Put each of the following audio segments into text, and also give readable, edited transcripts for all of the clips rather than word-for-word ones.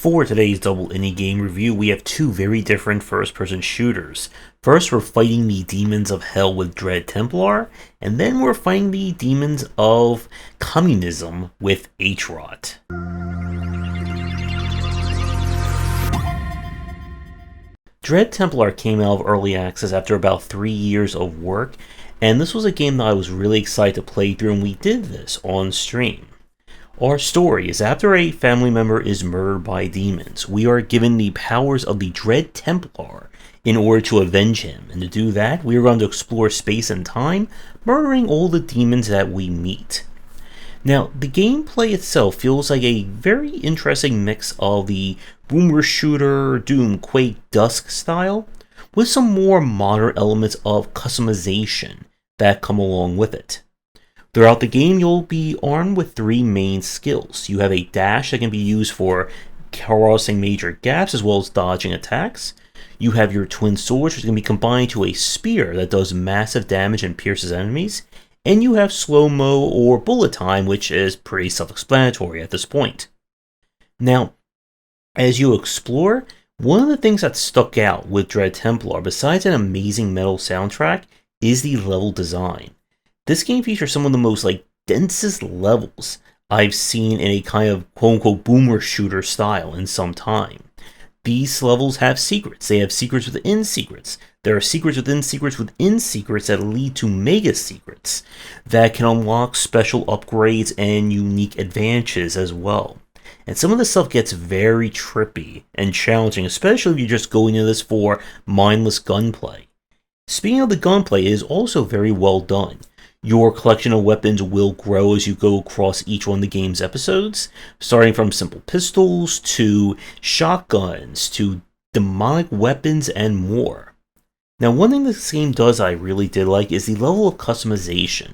For today's double indie game review, we have two very different first-person shooters. First, we're fighting the demons of hell with Dread Templar, and then we're fighting the demons of communism with HROT. Dread Templar came out of early access after about 3 years of work, and this was a game that I was really excited to play through, and we did this on stream. Our story is after a family member is murdered by demons, we are given the powers of the Dread Templar in order to avenge him, and to do that, we are going to explore space and time, murdering all the demons that we meet. Now, the gameplay itself feels like a very interesting mix of the boomershooter, Doom, Quake, Dusk style, with some more modern elements of customization that come along with it. Throughout the game, you'll be armed with three main skills. You have a dash that can be used for crossing major gaps as well as dodging attacks. You have your twin swords, which can be combined to a spear that does massive damage and pierces enemies. And you have slow-mo or bullet time, which is pretty self-explanatory at this point. Now, as you explore, one of the things that stuck out with Dread Templar, besides an amazing metal soundtrack, is the level design. This game features some of the most densest levels I've seen in a kind of quote-unquote boomer shooter style in some time. These levels have secrets. They have secrets within secrets. There are secrets within secrets within secrets that lead to mega secrets that can unlock special upgrades and unique advantages as well. And some of this stuff gets very trippy and challenging, especially if you're just going into this for mindless gunplay. Speaking of the gunplay, it is also very well done. Your collection of weapons will grow as you go across each one of the game's episodes, starting from simple pistols to shotguns to demonic weapons and more. Now, one thing this game does I really did like is the level of customization.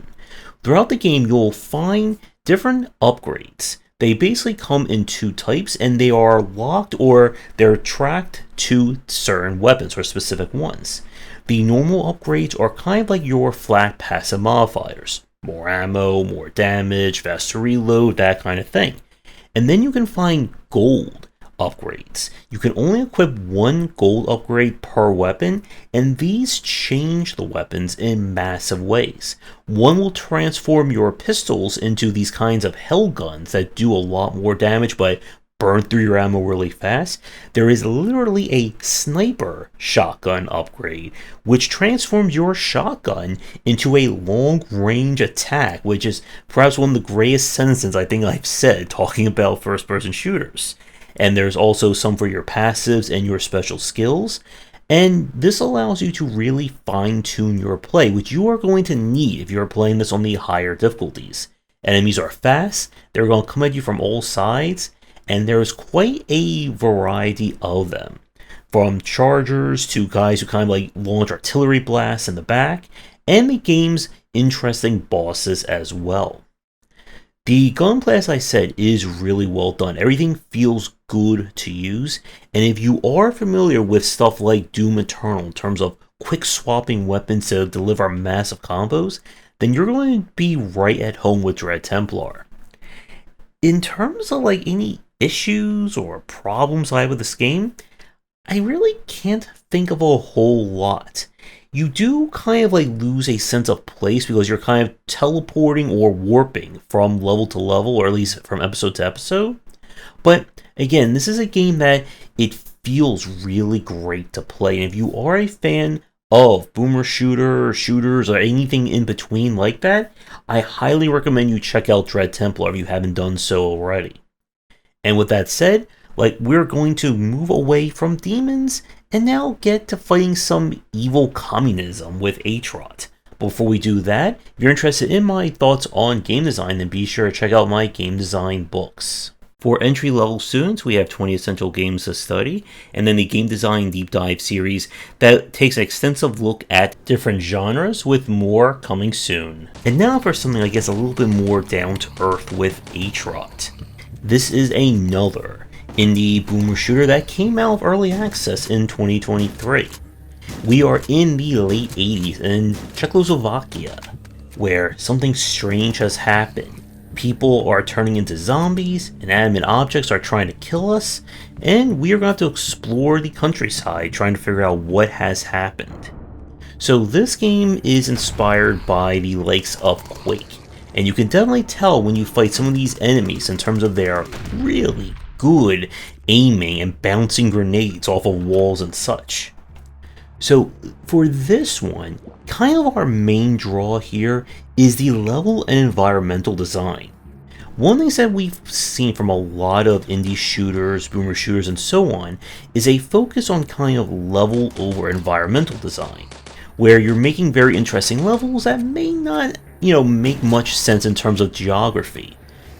Throughout the game, you'll find different upgrades. They basically come in two types, and they are locked or they're tracked to certain weapons or specific ones. The normal upgrades are kind of like your flat passive modifiers. More ammo, more damage, faster reload, that kind of thing. And then you can find gold upgrades. You can only equip one gold upgrade per weapon, and these change the weapons in massive ways. One will transform your pistols into these kinds of hell guns that do a lot more damage but burn through your ammo really fast. There is literally a sniper shotgun upgrade, which transforms your shotgun into a long-range attack, which is perhaps one of the greatest sentences I think I've said talking about first-person shooters. And there's also some for your passives and your special skills. And this allows you to really fine-tune your play, which you are going to need if you're playing this on the higher difficulties. Enemies are fast, they're going to come at you from all sides, and there's quite a variety of them. From chargers to guys who kind of launch artillery blasts in the back, and the game's interesting bosses as well. The gunplay, as I said, is really well done. Everything feels good to use, and if you are familiar with stuff like Doom Eternal in terms of quick swapping weapons to deliver massive combos, then you're going to be right at home with Dread Templar. In terms of any issues or problems I have with this game, I really can't think of a whole lot. You do kind of lose a sense of place because you're kind of teleporting or warping from level to level, or at least from episode to episode. But again, this is a game that it feels really great to play, and if you are a fan of boomer shooters, or anything in between like that, I highly recommend you check out Dread Templar if you haven't done so already. And with that said, we're going to move away from demons and now get to fighting some evil communism with HROT. Before we do that, if you're interested in my thoughts on game design, then be sure to check out my game design books. For entry-level students, we have 20 essential games to study, and then the Game Design Deep Dive series that takes an extensive look at different genres, with more coming soon. And now for something I guess a little bit more down-to-earth with HROT. This is another indie boomer shooter that came out of early access in 2023. We are in the late 80s in Czechoslovakia, where something strange has happened. People are turning into zombies, inanimate objects are trying to kill us, and we are going to have to explore the countryside trying to figure out what has happened. So this game is inspired by the likes of Quake, and you can definitely tell when you fight some of these enemies in terms of their really good aiming and bouncing grenades off of walls and such. So for this one, kind of our main draw here is the level and environmental design. One thing that we've seen from a lot of indie shooters, boomer shooters, and so on is a focus on kind of level over environmental design, where you're making very interesting levels that may not, make much sense in terms of geography.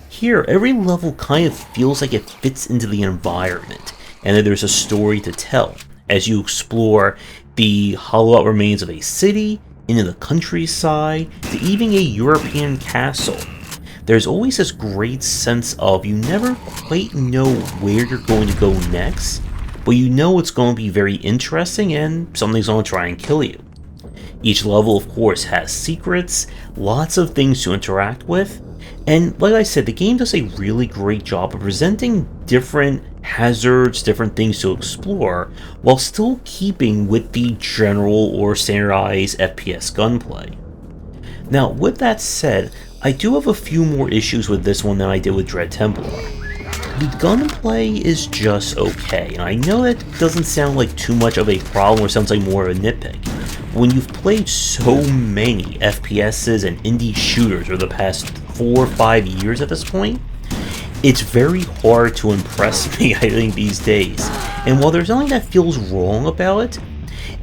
Here, every level kind of feels like it fits into the environment, and that there's a story to tell as you explore the hollowed-out remains of a city, into the countryside, to even a European castle. There's always this great sense of you never quite know where you're going to go next, but you know it's going to be very interesting and something's going to try and kill you. Each level, of course, has secrets, lots of things to interact with, and like I said, the game does a really great job of presenting different hazards, different things to explore, while still keeping with the general or standardized FPS gunplay. Now, with that said, I do have a few more issues with this one than I did with Dread Templar. The gunplay is just okay, and I know that doesn't sound like too much of a problem or sounds like more of a nitpick. When you've played so many FPSs and indie shooters over the past 4 or 5 years at this point, it's very hard to impress me, I think, these days. And while there's nothing that feels wrong about it,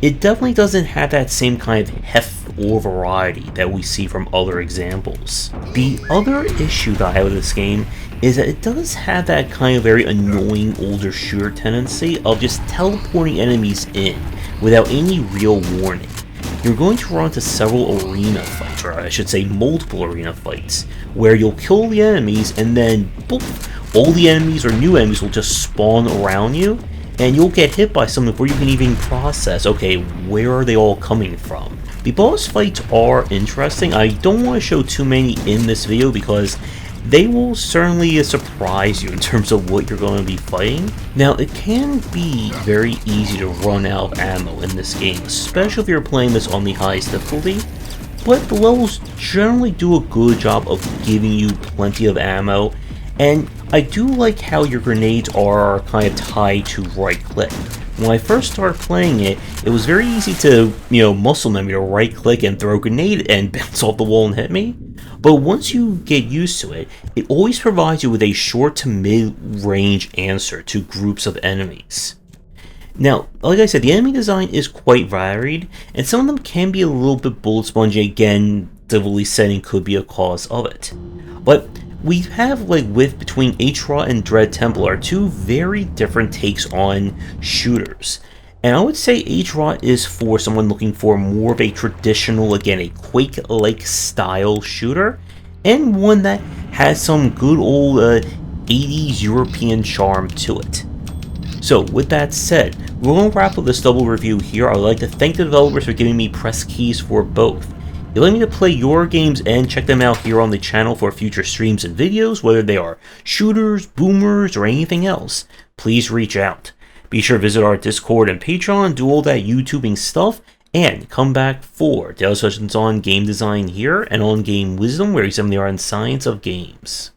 it definitely doesn't have that same kind of heft or variety that we see from other examples. The other issue that I have with this game is that it does have that kind of very annoying older shooter tendency of just teleporting enemies in without any real warning. You're going to run into several arena fights, or I should say multiple arena fights, where you'll kill the enemies and then poof, all the enemies or new enemies will just spawn around you, and you'll get hit by something before you can even process, okay, where are they all coming from? The boss fights are interesting. I don't want to show too many in this video because they will certainly surprise you in terms of what you're going to be fighting. Now, it can be very easy to run out of ammo in this game, especially if you're playing this on the highest difficulty, but the levels generally do a good job of giving you plenty of ammo, and I do like how your grenades are kind of tied to right click. When I first started playing it, it was very easy to, muscle memory to right click and throw a grenade and bounce off the wall and hit me. But once you get used to it, it always provides you with a short to mid-range answer to groups of enemies. Now, like I said, the enemy design is quite varied, and some of them can be a little bit bullet spongy. Again, difficulty setting could be a cause of it. But we have, between HROT and Dread Templar, are two very different takes on shooters. And I would say HROT is for someone looking for more of a traditional, again, a Quake-like style shooter, and one that has some good old 80s European charm to it. So, with that said, we're going to wrap up this double review here. I would like to thank the developers for giving me press keys for both. If you'd like me to play your games and check them out here on the channel for future streams and videos, whether they are shooters, boomers, or anything else, please reach out. Be sure to visit our Discord and Patreon, do all that YouTubing stuff, and come back for daily sessions on game design here and on game wisdom, where we examine the art and science of games.